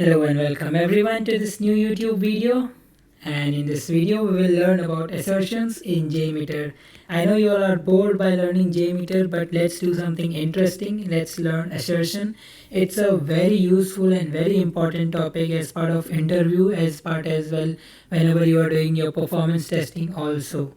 Hello and welcome everyone to this new YouTube video. And in this video we will learn about assertions in JMeter. I know you all are bored by learning JMeter, but let's do something interesting. Let's learn assertion. It's a very useful and very important topic as part of interview, as part as well whenever you are doing your performance testing also.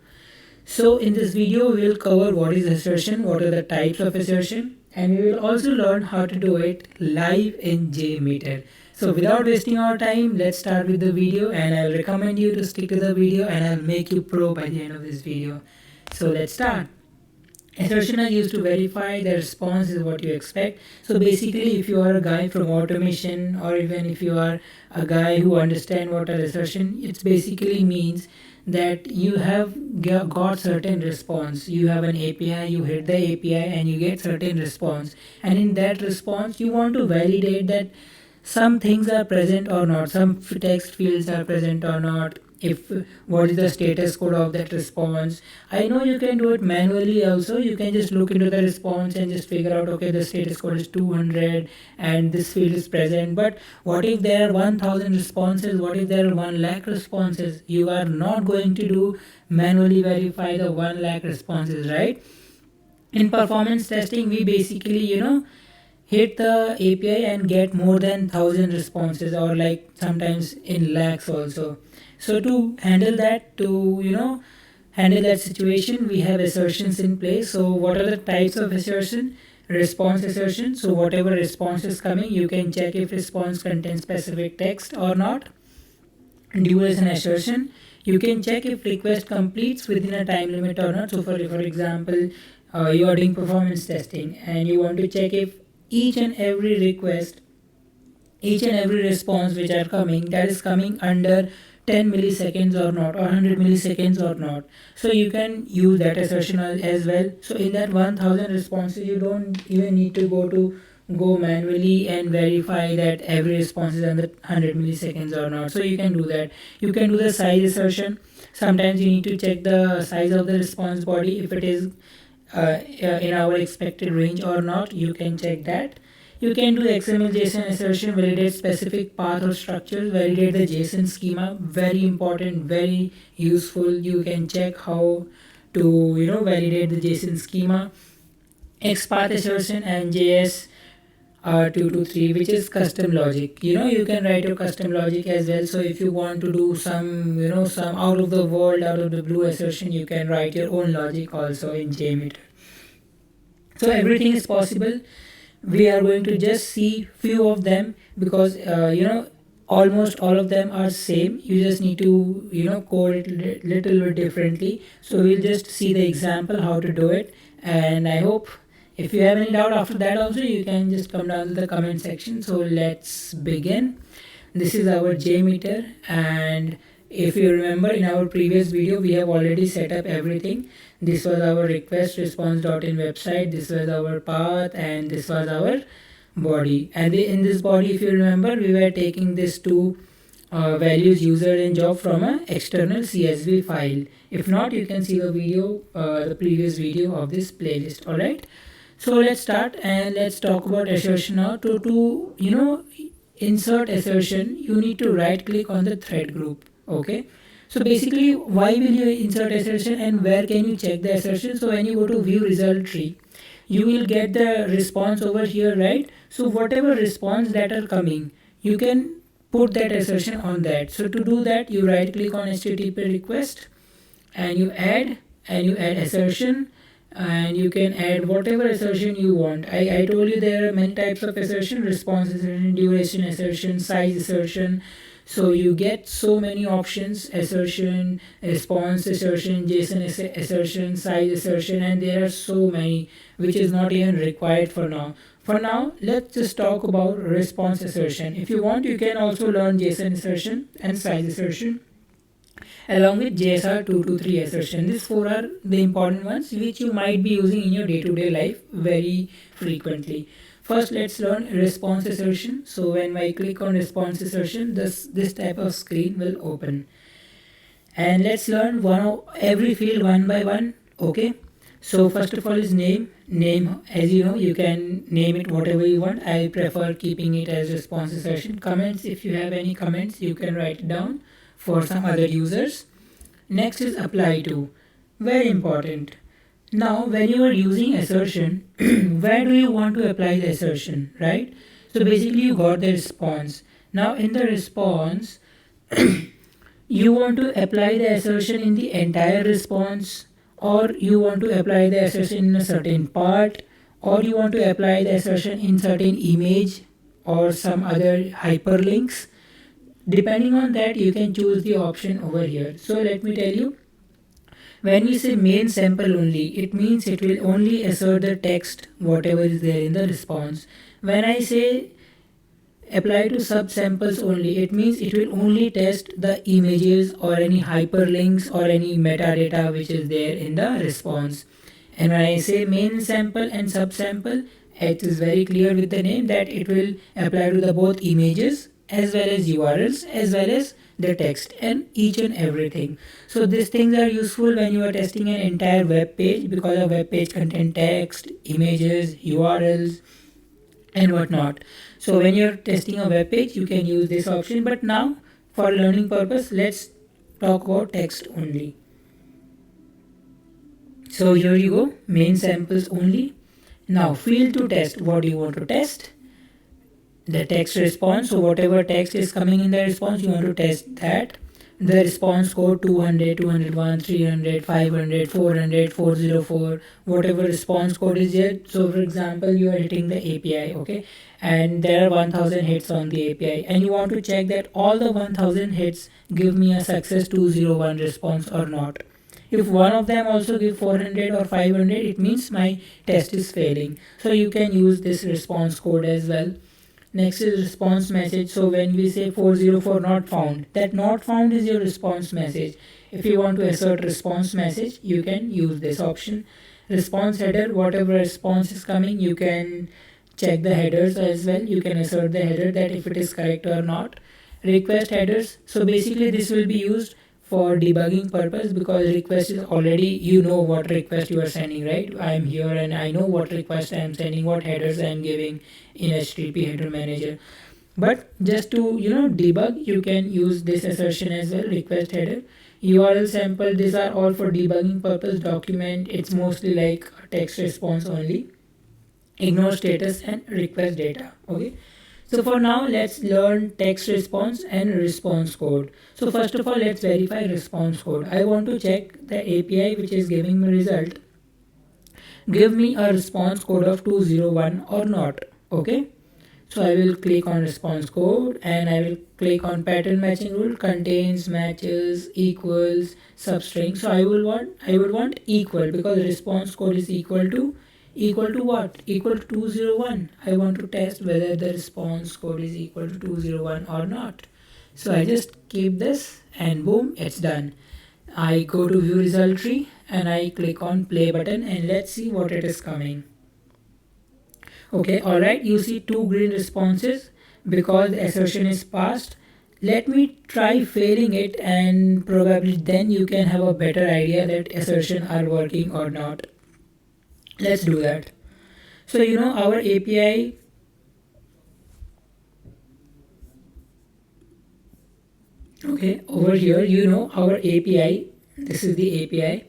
So in this video we will cover what is assertion, what are the types of assertion, and we will also learn how to do it live in JMeter. So without wasting our time, let's start with the video, and I'll recommend you to stick to the video and I'll make you pro by the end of this video. So let's start. Assertion are used to verify the response is what you expect. So basically, if you are a guy from automation, or even if you are a guy who understands what an assertion, it basically means that you have got certain response. You have an API, you hit the API and you get certain response, and in that response you want to validate that some things are present or not, some text fields are present or not, if what is the status code of that response. I know you can do it manually also. You can just look into the response and just figure out, okay, the status code is 200 and this field is present. But what if there are 1000 responses? What if there are 1 lakh responses? You are not going to do manually verify the 1 lakh responses, right? In performance testing, we basically hit the API and get more than 1000 responses, or like sometimes in lakhs also. So to handle that, handle that situation, we have assertions in place. So what are the types of assertion? Response assertion. So whatever response is coming, you can check if response contains specific text or not. Duration assertion. You can check if request completes within a time limit or not. So for example, you are doing performance testing and you want to check if each and every request, each and every response which are coming, that is coming under 10 milliseconds or not, or 100 milliseconds or not. So you can use that assertion as well. So in that 1000 responses, you don't even need to go manually and verify that every response is under 100 milliseconds or not. So you can do that. You can do the size assertion. Sometimes you need to check the size of the response body, if it is in our expected range or not. You can check that. You can do XML JSON assertion, validate specific path or structures, validate the JSON schema. Very important, very useful. You can check how to validate the JSON schema. XPath assertion and JS 223, which is custom logic. You can write your custom logic as well. So if you want to do some some out of the world, out of the blue assertion, you can write your own logic also in JMeter. So everything is possible. We are going to just see few of them, because almost all of them are same. You just need to code it little bit differently. So we'll just see the example how to do it, and I hope if you have any doubt after that also, you can just come down to the comment section. So let's begin. This is our JMeter, and if you remember, in our previous video we have already set up everything. This was our request response.in website, this was our path, and this was our body. And in this body, if you remember, we were taking these two values, user and job, from an external CSV file. If not, you can see the video, the previous video of this playlist. Alright, so let's start and let's talk about assertion now. To insert assertion, you need to right click on the thread group. Okay, so basically, why will you insert assertion and where can you check the assertion? So when you go to view result tree, you will get the response over here, right? So whatever response that are coming, you can put that assertion on that. So to do that, you right click on HTTP request and you add assertion, and you can add whatever assertion you want. I told you there are many types of assertion: response assertion, duration assertion, size assertion. So you get so many options: assertion, response assertion, JSON assertion, size assertion, and there are so many which is not even required for now. For now, let's just talk about response assertion. If you want, you can also learn JSON assertion and size assertion along with JSR 223 assertion. These four are the important ones which you might be using in your day-to-day life very frequently. First, let's learn response assertion. So when I click on response assertion, this type of screen will open. And let's learn every field one by one. Okay. So first of all is name. Name, as you know, you can name it whatever you want. I prefer keeping it as response assertion. Comments, if you have any comments, you can write it down for some other users. Next is apply to. Very important. Now, when you are using assertion, where do you want to apply the assertion, right? So basically you got the response. Now in the response, you want to apply the assertion in the entire response, or you want to apply the assertion in a certain part, or you want to apply the assertion in certain image or some other hyperlinks. Depending on that, you can choose the option over here. So let me tell you, when we say main sample only, it means it will only assert the text whatever is there in the response. When I say apply to subsamples only, it means it will only test the images or any hyperlinks or any metadata which is there in the response. And when I say main sample and subsample, it is very clear with the name that it will apply to the both images as well as URLs as well as the text and each and everything. So these things are useful when you are testing an entire web page, because a web page contains text, images, URLs and whatnot. So when you're testing a web page, you can use this option. But now for learning purpose, let's talk about text only. So here you go, main samples only. Now field to test, what do you want to test? The text response. So whatever text is coming in the response, you want to test that. The response code 200, 201, 300, 500, 400, 404, whatever response code is there. So for example, you are hitting the API, okay, and there are 1000 hits on the API, and you want to check that all the 1000 hits give me a success 201 response or not. If one of them also give 400 or 500, it means my test is failing. So you can use this response code as well. Next is response message. So when we say 404 not found, that not found is your response message. If you want to assert response message, you can use this option. Response header, whatever response is coming, you can check the headers as well. You can assert the header that if it is correct or not. Request headers. So basically this will be used for debugging purpose, because request is already, you know what request you are sending, right? I am here and I know what request I am sending, what headers I am giving in HTTP header manager. But just to debug, you can use this assertion as well. Request header, URL sample, these are all for debugging purpose. Document, it's mostly like text response only. Ignore status and request data. Okay, so for now, let's learn text response and response code. So first of all, let's verify response code. I want to check the API which is giving me result. Give me a response code of 201 or not. Okay. So I will click on response code and I will click on pattern matching rule, contains, matches, equals, substring. So I would want equal, because response code is equal to what? Equal to 201. I want to test whether the response code is equal to 201 or not. So I just keep this and boom, it's done. I go to view result tree and I click on play button and let's see what it is coming. Okay, alright, you see two green responses because the assertion is passed. Let me try failing it and probably then you can have a better idea that assertion are working or not. Let's do that. So our API, okay, over here our API, this is the API,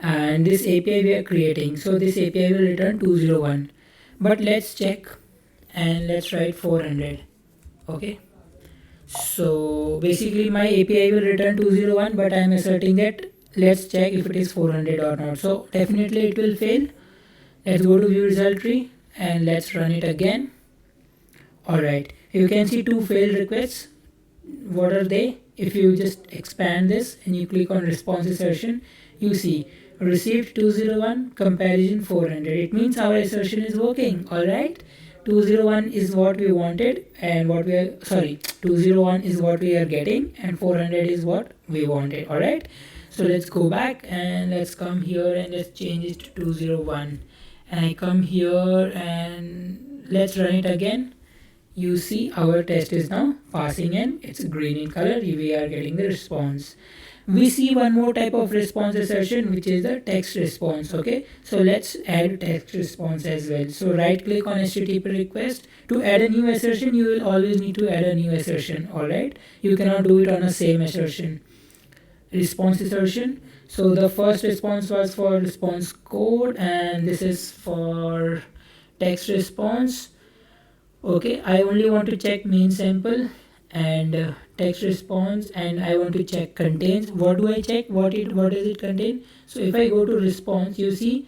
and this API we are creating. So this API will return 201, but let's check and let's write 400. Okay, so basically my API will return 201, but I am asserting that let's check if it is 400 or not. So definitely it will fail. Let's go to view result tree and let's run it again. Alright, you can see two failed requests. What are they? If you just expand this and you click on response assertion, you see received 201, comparison 400. It means our assertion is working. Alright, 201 is what we wanted and 201 is what we are getting and 400 is what we wanted. Alright, so let's go back and let's come here and let's change it to 201. And I come here and let's run it again. You see our test is now passing and it's green in color. We are getting the response. we see one more type of response assertion, which is the text response. Okay, so let's add text response as well. So right click on HTTP request. To add a new assertion, you will always need to add a new assertion. All right, you cannot do it on a same assertion. Response assertion. So the first response was for response code, and this is for text response. Okay, I only want to check main sample and text response, and I want to check contains. What do I check? What does it contain? So if I go to response, you see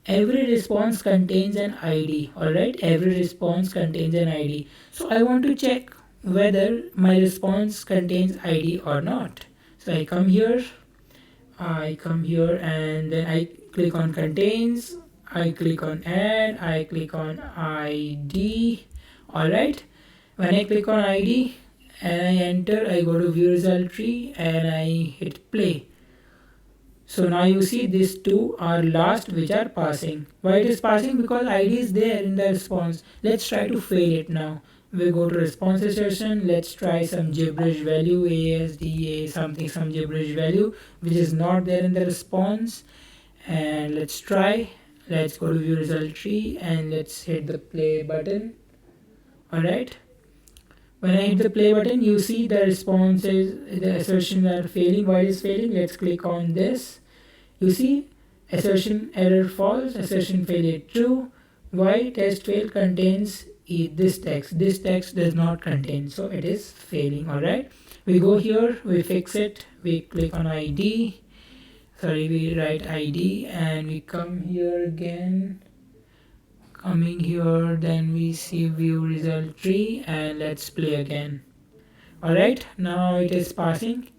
every response contains an ID. All right, every response contains an ID. So I want to check whether my response contains ID or not. So I come here, and then I click on contains, I click on add, I click on ID. Alright, when I click on ID and I enter, I go to view result tree and I hit play. So now you see these two are last, which are passing. Why it is passing? Because ID is there in the response. Let's try to fail it now. We go to response assertion. Let's try some gibberish value, ASDA something, some gibberish value which is not there in the response. And let's try. Let's go to view result tree and let's hit the play button. Alright, when I hit the play button, you see the responses, the assertions are failing. Why is failing? Let's click on this. You see assertion error false, assertion failure true. Why? Test fail contains this text. This text does not contain, so it is failing. Alright, we go here, we fix it, we click on ID. We write ID and we come here again. Coming here, then we see view result tree and let's play again. Alright, now it is passing.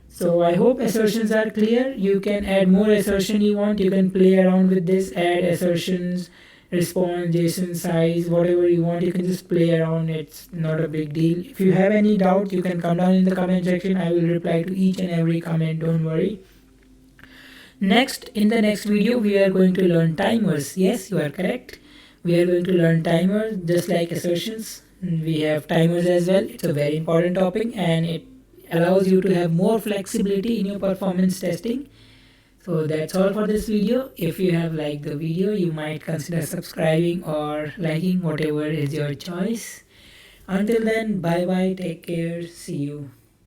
So I hope assertions are clear. You can add more assertion you want. You can play around with this, add assertions, response, JSON size, whatever you want. You can just play around. It's not a big deal. If you have any doubt, you can come down in the comment section. I will reply to each and every comment, don't worry. Next, in the next video, we are going to learn timers. Yes, you are correct. We are going to learn timers just like assertions. We have timers as well. It's a very important topic and it allows you to have more flexibility in your performance testing. So that's all for this video. If you have liked the video, you might consider subscribing or liking, whatever is your choice. Until then, bye bye, take care, see you.